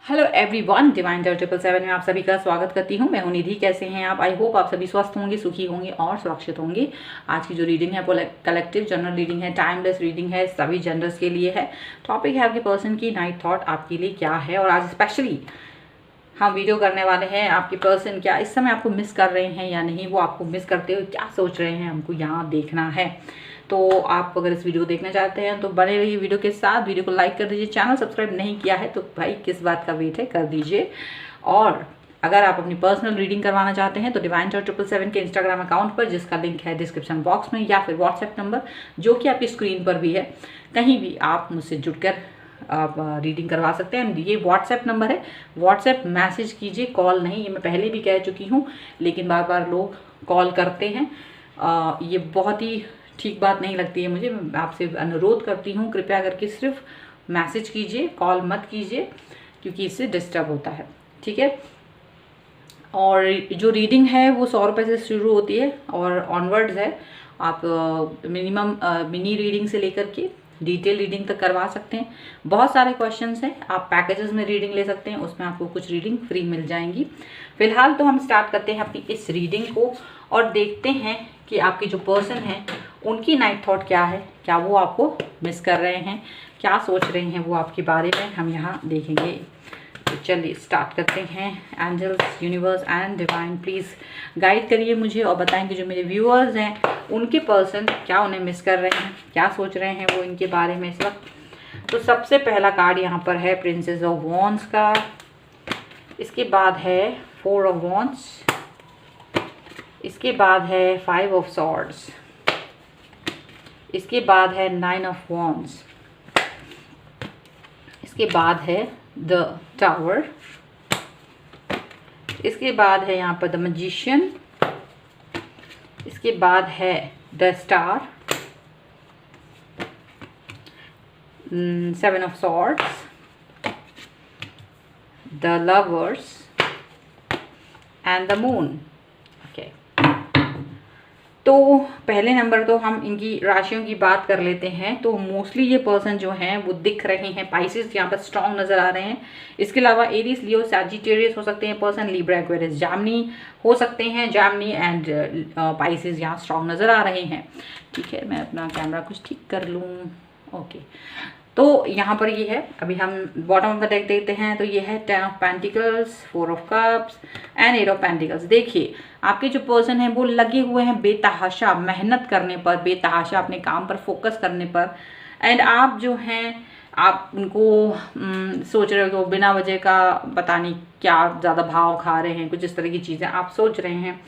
Hello everyone, divine टारot 777 में आप सभी का स्वागत करती हूँ। मैं हूँ निधि। कैसे हैं आप? आई होप आप सभी स्वस्थ होंगे, सुखी होंगे और सुरक्षित होंगे। आज की जो रीडिंग है वो कलेक्टिव जनरल रीडिंग है, टाइमलेस रीडिंग है, सभी जेंडर्स के लिए है। टॉपिक है आपके पर्सन की नाइट थॉट आपके लिए क्या है, और आज स्पेशली हम वीडियो करने वाले हैं आपके पर्सन क्या इस समय आपको मिस कर रहे हैं या नहीं, वो आपको मिस करते हुए क्या सोच रहे हैं, हमको यहाँ देखना है। तो आप अगर इस वीडियो को देखना चाहते हैं तो बने रहिए वीडियो के साथ। वीडियो को लाइक कर दीजिए, चैनल सब्सक्राइब नहीं किया है तो भाई किस बात का वेट है, कर दीजिए। और अगर आप अपनी पर्सनल रीडिंग करवाना चाहते हैं तो डिवाइन टारot 777 के इंस्टाग्राम अकाउंट पर, जिसका लिंक है डिस्क्रिप्शन बॉक्स में, या फिर व्हाट्सएप नंबर जो कि आपकी स्क्रीन पर भी है, कहीं भी आप मुझसे जुड़कर आप रीडिंग करवा सकते हैं। ये व्हाट्सएप नंबर है, व्हाट्सएप मैसेज कीजिए, कॉल नहीं। ये मैं पहले भी कह चुकी हूँ, लेकिन बार बार लोग कॉल करते हैं। ये बहुत ही ठीक बात नहीं लगती है मुझे। मैं आपसे अनुरोध करती हूँ, कृपया करके सिर्फ मैसेज कीजिए, कॉल मत कीजिए, क्योंकि इससे डिस्टर्ब होता है। ठीक है। और जो रीडिंग है वो 100 रुपये से शुरू होती है और ऑनवर्ड्स है। आप मिनिमम मिनी रीडिंग से लेकर के डिटेल रीडिंग तक करवा सकते हैं। बहुत सारे क्वेश्चंस हैं, आप पैकेजेस में रीडिंग ले सकते हैं, उसमें आपको कुछ रीडिंग फ्री मिल जाएंगी। फिलहाल तो हम स्टार्ट करते हैं अपनी इस रीडिंग को और देखते हैं कि आपके जो पर्सन हैं उनकी नाइट थॉट क्या है, क्या वो आपको मिस कर रहे हैं, क्या सोच रहे हैं वो आपके बारे में, हम यहाँ देखेंगे। तो चलिए स्टार्ट करते हैं। Angels, universe and divine, please guide करिए मुझे और बताएं कि जो मेरे व्यूअर्स हैं उनके पर्सन क्या उन्हें मिस कर रहे हैं, क्या सोच रहे हैं वो इनके बारे में इस वक्त। तो सबसे पहला कार्ड यहाँ पर है प्रिंसेस ऑफ वॉन्ड्स का। इसके बाद है 4 ऑफ वॉन्ड्स। इसके बाद है 5 ऑफ सॉर्ड्स। इसके बाद है 9 ऑफ वॉन्ड्स। इसके बाद है द टावर। इसके बाद है यहाँ पर द मैजिशियन। इसके बाद है the star, 7 of swords, the lovers and the moon. Okay, तो पहले नंबर तो हम इनकी राशियों की बात कर लेते हैं। तो मोस्टली ये पर्सन जो हैं वो दिख रहे हैं, पाइसेस यहाँ पर स्ट्रॉन्ग नज़र आ रहे हैं। इसके अलावा एरीज, लियो, सैजिटेरियस हो सकते हैं पर्सन, लिब्रा, एक्वेरियस, जामिनी हो सकते हैं। जामिनी एंड पाइसेस यहाँ स्ट्रॉन्ग नज़र आ रहे हैं। ठीक है, मैं अपना कैमरा कुछ ठीक कर लूँ। ओके, तो यहाँ पर ये है। अभी हम बॉटम ऑफ द डेक देखते हैं। तो ये है 10 of pentacles, 4 of cups and 8 of pentacles. देखिए, आपके जो पर्सन हैं वो लगे हुए हैं बेतहाशा मेहनत करने पर, बेतहाशा अपने काम पर फोकस करने पर। एंड आप जो हैं आप उनको सोच रहे हो कि वो बिना वजह का पता नहीं क्या ज़्यादा भाव खा रहे हैं, कुछ इस तरह की चीज़ें आप सोच रहे हैं।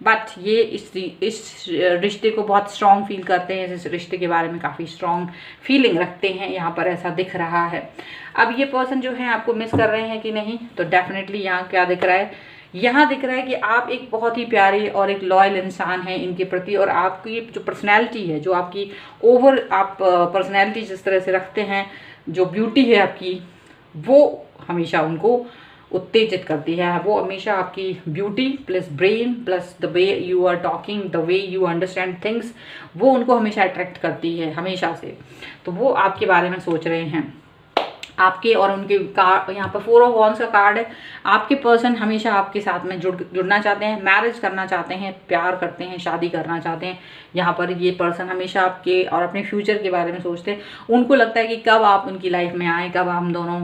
बट ये इस रिश्ते को बहुत स्ट्रॉन्ग फील करते हैं, इस रिश्ते के बारे में काफ़ी स्ट्रॉन्ग फीलिंग रखते हैं, यहाँ पर ऐसा दिख रहा है। अब ये पर्सन जो है आपको मिस कर रहे हैं कि नहीं, तो डेफिनेटली यहाँ क्या दिख रहा है, यहाँ दिख रहा है कि आप एक बहुत ही प्यारे और एक लॉयल इंसान हैं इनके प्रति। और आपकी जो पर्सनैलिटी है, जो आपकी आप पर्सनैलिटी जिस तरह से रखते हैं, जो ब्यूटी है आपकी, वो हमेशा उनको उत्तेजित करती है। वो हमेशा आपकी beauty plus brain plus the way you are talking, the way you understand things, वो उनको हमेशा अट्रैक्ट करती है, हमेशा से। तो वो आपके बारे में सोच रहे हैं, आपके और उनके कार्ड। यहाँ पर 4 ऑफ वॉन्ड्स का कार्ड है। आपके पर्सन हमेशा आपके साथ में जुड़ना चाहते हैं, मैरिज करना चाहते हैं, प्यार करते हैं, शादी करना चाहते हैं। यहाँ पर ये पर्सन हमेशा आपके और अपने फ्यूचर के बारे में सोचते हैं। उनको लगता है कि कब आप उनकी लाइफ में आएँ, कब हम दोनों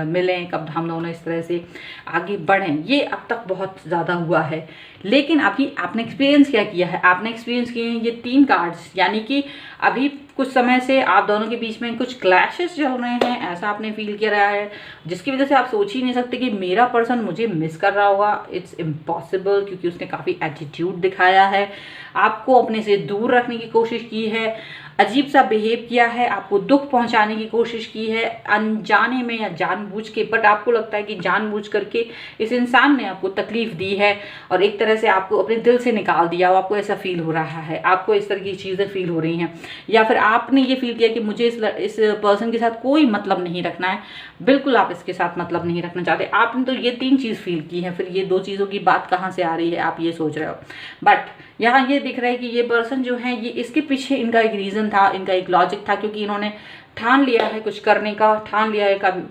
मिलें, कब हम दोनों इस तरह से आगे बढ़ें। ये अब तक बहुत ज़्यादा हुआ है, लेकिन अभी आपने एक्सपीरियंस क्या किया है, आपने एक्सपीरियंस किए हैं ये 3 कार्ड्स, यानी कि अभी कुछ समय से आप दोनों के बीच में कुछ क्लैशेस चल रहे हैं, ऐसा आपने फील किया रहा है, जिसकी वजह से आप सोच ही नहीं सकते कि मेरा पर्सन मुझे मिस कर रहा होगा। इट्स इम्पॉसिबल, क्योंकि उसने काफ़ी एटीट्यूड दिखाया है, आपको अपने से दूर रखने की कोशिश की है, अजीब सा बिहेव किया है, आपको दुख पहुंचाने की कोशिश की है अनजाने में या जानबूझ के। बट आपको लगता है कि जानबूझ करके इस इंसान ने आपको तकलीफ दी है और एक तरह से आपको अपने दिल से निकाल दिया, आपको ऐसा फील हो रहा है, आपको इस तरह की चीज़ें फील हो रही हैं। या फिर आपने ये फील किया कि मुझे इस पर्सन के साथ कोई मतलब नहीं रखना है, बिल्कुल आप इसके साथ मतलब नहीं रखना चाहते। आपने तो ये 3 चीज़ फील की है, फिर ये 2 चीज़ों की बात कहाँ से आ रही है, आप ये सोच रहे हो। बट यहाँ ये दिख रहा है कि ये पर्सन जो है, ये इसके पीछे इनका एक रीज़न था, इनका एक लॉजिक था, क्योंकि इन्होंने ठान लिया है कुछ करने का, ठान लिया है कभी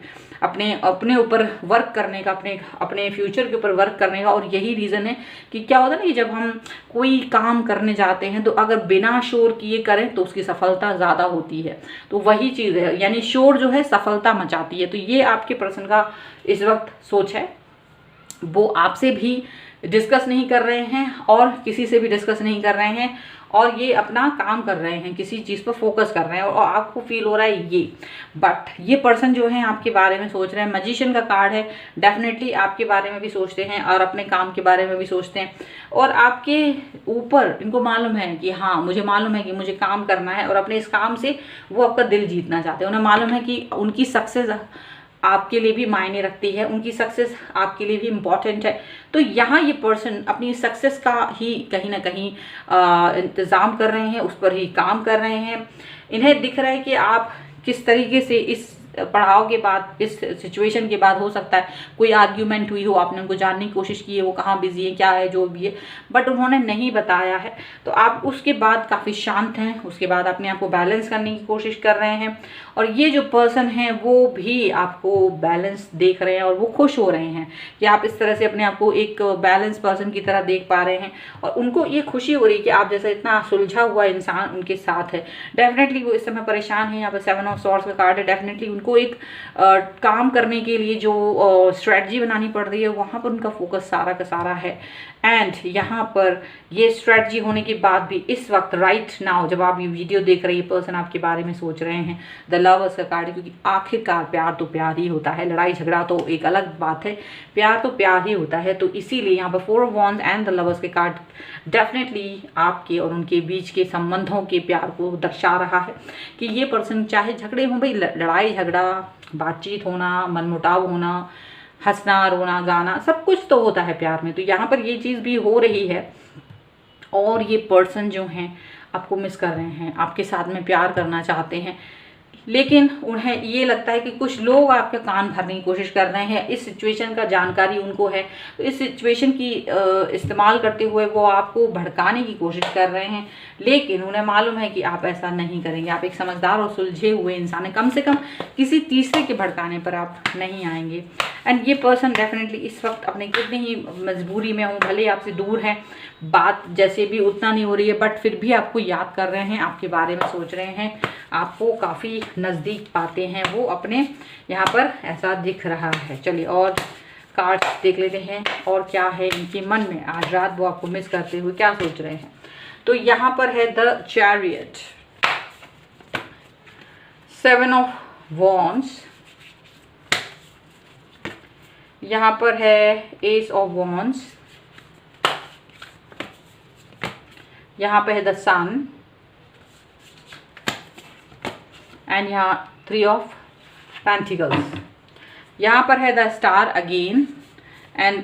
अपने ऊपर वर्क करने का, अपने फ्यूचर के ऊपर वर्क करने का। और यही रीज़न है कि क्या होता है ना कि जब हम कोई काम करने जाते हैं तो अगर बिना शोर किए करें तो उसकी सफलता ज़्यादा होती है। तो वही चीज़ है, यानी शोर जो है सफलता मचाती है। तो ये आपके पर्सन का इस वक्त सोच है। वो आपसे भी डिस्कस नहीं कर रहे हैं और किसी से भी डिस्कस नहीं कर रहे हैं, और ये अपना काम कर रहे हैं, किसी चीज़ पर फोकस कर रहे हैं, और आपको फील हो रहा है ये। बट ये पर्सन जो है आपके बारे में सोच रहे हैं। मैजिशियन का कार्ड है, डेफिनेटली आपके बारे में भी सोचते हैं और अपने काम के बारे में भी सोचते हैं। और आपके ऊपर इनको मालूम है कि हाँ, मुझे मालूम है कि मुझे काम करना है, और अपने इस काम से वो आपका दिल जीतना चाहते हैं। उन्हें मालूम है कि उनकी सक्सेस आपके लिए भी मायने रखती है, उनकी सक्सेस आपके लिए भी इम्पॉर्टेंट है। तो यहाँ ये पर्सन अपनी सक्सेस का ही कहीं ना कहीं इंतज़ाम कर रहे हैं, उस पर ही काम कर रहे हैं। इन्हें दिख रहा है कि आप किस तरीके से इस पढ़ाव के बाद, इस सिचुएशन के बाद, हो सकता है कोई आर्ग्यूमेंट हुई हो, आपने उनको जानने की कोशिश की है वो कहाँ बिजी है, क्या है, जो भी है, बट उन्होंने नहीं बताया है। तो आप उसके बाद काफ़ी शांत हैं, उसके बाद अपने आप को बैलेंस करने की कोशिश कर रहे हैं। और ये जो पर्सन है वो भी आपको बैलेंस देख रहे हैं और वो खुश हो रहे हैं कि आप इस तरह से अपने आप को एक बैलेंस पर्सन की तरह देख पा रहे हैं। और उनको ये खुशी हो रही है कि आप जैसा इतना सुलझा हुआ इंसान उनके साथ है। डेफिनेटली वो इस समय परेशान है। यहाँ पर 7 ऑफ सॉर्ड्स का कार्ड है। डेफिनेटली उनको एक काम करने के लिए जो स्ट्रेटजी बनानी पड़ रही है, वहाँ पर उनका फोकस सारा का सारा है। एंड यहाँ पर ये स्ट्रेटजी होने के बाद भी इस वक्त राइट नाउ जब आप ये वीडियो देख रहे हैं, पर्सन आपके बारे में सोच रहे हैं। द लवर्स का कार्ड है, क्योंकि आखिरकार प्यार तो प्यार ही होता है, लड़ाई झगड़ा तो एक अलग बात है, प्यार तो प्यार ही होता है। तो इसीलिए यहाँ पर 4 of wands and the lovers के कार्ड डेफिनेटली आपके और उनके बीच के संबंधों के प्यार को दर्शा रहा है कि ये पर्सन, चाहे झगड़े हों भाई, लड़ाई झगड़ा, बातचीत होना, मनमुटाव होना, हंसना रोना गाना, सब कुछ तो होता है प्यार में। तो यहाँ पर ये चीज़ भी हो रही है। और ये पर्सन जो हैं आपको मिस कर रहे हैं, आपके साथ में प्यार करना चाहते हैं, लेकिन उन्हें ये लगता है कि कुछ लोग आपके कान भरने की कोशिश कर रहे हैं। इस सिचुएशन का जानकारी उनको है, तो इस सिचुएशन की इस्तेमाल करते हुए वो आपको भड़काने की कोशिश कर रहे हैं। लेकिन उन्हें मालूम है कि आप ऐसा नहीं करेंगे। आप एक समझदार और सुलझे हुए इंसान हैं, कम से कम किसी तीसरे के भड़काने पर आप नहीं आएंगे। एंड ये पर्सन डेफिनेटली इस वक्त अपने कितनी ही मजबूरी में हो, भले आपसे दूर हैं, बात जैसे भी उतना नहीं हो रही है, बट फिर भी आपको याद कर रहे हैं, आपके बारे में सोच रहे हैं, आपको काफ़ी नज़दीक पाते हैं वो अपने। यहाँ पर ऐसा दिख रहा है। चलिए और कार्ड्स देख लेते हैं और क्या है इनके मन में आज रात वो आपको मिस करते हुए क्या सोच रहे हैं। तो यहाँ पर है द चैरियट, 7 ऑफ वॉन्ड्स, यहाँ पर है एस ऑफ वॉन्ड्स, यहाँ पे है द सन, एंड यहाँ 3 ऑफ पेंटिकल्स, यहाँ पर है the star again, and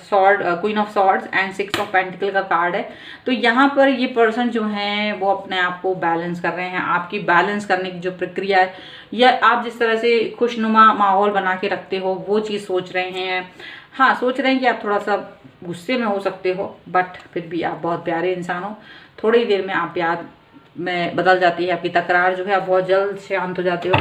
sword, queen of swords and 6 of pentacle का कार्ड है। तो यहाँ पर ये पर्सन जो हैं वो अपने आप को बैलेंस कर रहे हैं। आपकी बैलेंस करने की जो प्रक्रिया है, या आप जिस तरह से खुशनुमा माहौल बना के रखते हो वो चीज़ सोच रहे हैं। हाँ, सोच रहे हैं कि आप थोड़ा सा गुस्से में हो सकते हो, बट फिर भी आप बहुत प्यारे इंसान हो। थोड़ी देर में आप प्यार में बदल जाती है आपकी तकरार जो है, आप बहुत जल्द शांत हो जाते हो,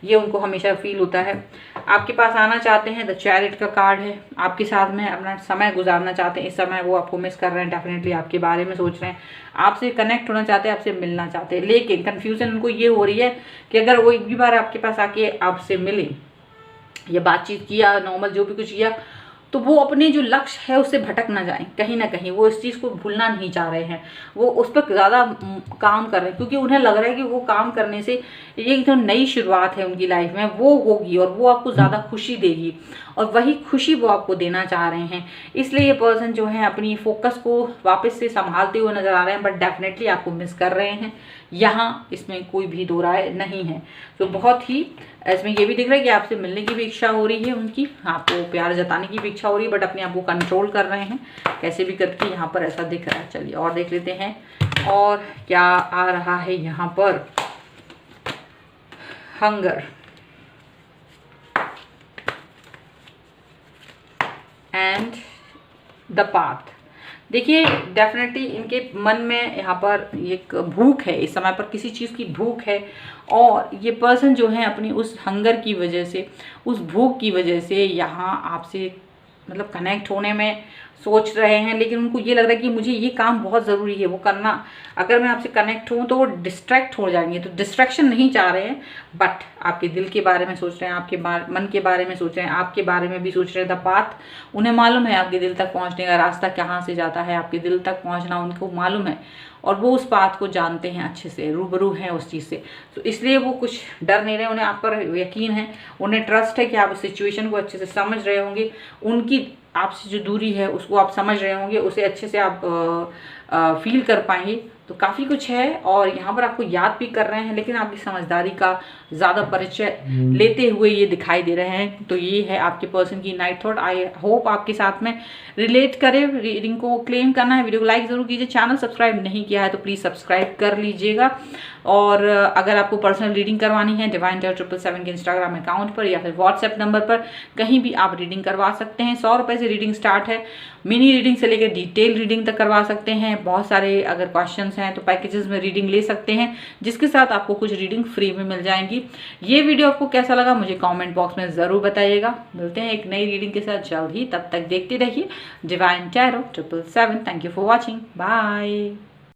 ये उनको हमेशा फील होता है। आपके पास आना चाहते हैं, द चैरियट का कार्ड है, आपके साथ में अपना समय गुजारना चाहते हैं। इस समय वो आपको मिस कर रहे हैं, डेफिनेटली आपके बारे में सोच रहे हैं, आपसे कनेक्ट होना चाहते हैं, आपसे मिलना चाहते हैं। लेकिन कन्फ्यूज़न उनको ये हो रही है कि अगर वो एक भी बार आपके पास आके आपसे मिले या बातचीत किया, नॉर्मल जो भी कुछ किया, तो वो अपने जो लक्ष्य है उससे भटक ना जाएं। कहीं ना कहीं वो इस चीज़ को भूलना नहीं चाह रहे हैं, वो उस पर ज़्यादा काम कर रहे हैं, क्योंकि उन्हें लग रहा है कि वो काम करने से ये जो नई शुरुआत है उनकी लाइफ में वो होगी और वो आपको ज़्यादा खुशी देगी, और वही खुशी वो आपको देना चाह रहे हैं। इसलिए ये पर्सन जो है अपनी फोकस को वापस से संभालते हुए नज़र आ रहे हैं, बट डेफिनेटली आपको मिस कर रहे हैं। यहाँ इसमें कोई भी दो राय नहीं है। तो बहुत ही इसमें ये भी दिख रहा है कि आपसे मिलने की भी इच्छा हो रही है उनकी, आपको प्यार जताने की भी इच्छा हो रही है, बट अपने आप को कंट्रोल कर रहे हैं कैसे भी करके, यहाँ पर ऐसा दिख रहा है। चलिए और देख लेते हैं और क्या आ रहा है यहाँ पर। Hunger and the path. देखिए डेफिनेटली इनके मन में यहाँ पर एक भूख है, इस समय पर किसी चीज़ की भूख है, और ये पर्सन जो है अपनी उस हंगर की वजह से, उस भूख की वजह से यहाँ आपसे मतलब कनेक्ट होने में सोच रहे हैं, लेकिन उनको ये लग रहा है कि मुझे ये काम बहुत ज़रूरी है वो करना, अगर मैं आपसे कनेक्ट हूँ तो वो डिस्ट्रैक्ट हो जाएंगे, तो डिस्ट्रैक्शन नहीं चाह रहे हैं, बट आपके दिल के बारे में सोच रहे हैं, आपके मन के बारे में सोच रहे हैं, आपके बारे में भी सोच रहे हैं। द पाथ, उन्हें मालूम है आपके दिल तक पहुँचने का रास्ता कहाँ से जाता है, आपके दिल तक पहुँचना उनको मालूम है, और वो उस बात को जानते हैं अच्छे से, रूबरू हैं उस चीज़ से, तो इसलिए वो कुछ डर नहीं रहे, उन्हें आप पर यकीन है, उन्हें ट्रस्ट है कि आप उस सिचुएशन को अच्छे से समझ रहे होंगे, उनकी आपसे जो दूरी है उसको आप समझ रहे होंगे, उसे अच्छे से आप फील कर पाएंगे, तो काफ़ी कुछ है। और यहाँ पर आपको याद भी कर रहे हैं, लेकिन आपकी समझदारी का ज़्यादा परिचय लेते हुए ये दिखाई दे रहे हैं। तो ये है आपके पर्सन की नाइट थॉट। आई होप आपके साथ में रिलेट करे। रीडिंग को क्लेम करना है, वीडियो को लाइक ज़रूर कीजिए, चैनल सब्सक्राइब नहीं किया है तो प्लीज़ सब्सक्राइब कर लीजिएगा। और अगर आपको पर्सनल रीडिंग करवानी है डिवाइन टेरर 777 के इंस्टाग्राम अकाउंट पर या फिर व्हाट्सएप नंबर पर कहीं भी आप रीडिंग करवा सकते हैं। 100 रुपये से रीडिंग स्टार्ट है, मिनी रीडिंग से लेकर डिटेल रीडिंग तक करवा सकते हैं। बहुत सारे अगर क्वेश्चंस हैं तो पैकेजेस में रीडिंग ले सकते हैं, जिसके साथ आपको कुछ रीडिंग फ्री में मिल जाएंगी। ये वीडियो आपको कैसा लगा मुझे कमेंट बॉक्स में ज़रूर बताइएगा। मिलते हैं एक नई रीडिंग के साथ जल्द ही, तब तक देखते रहिए divine terror 777। Thank you for watching, bye.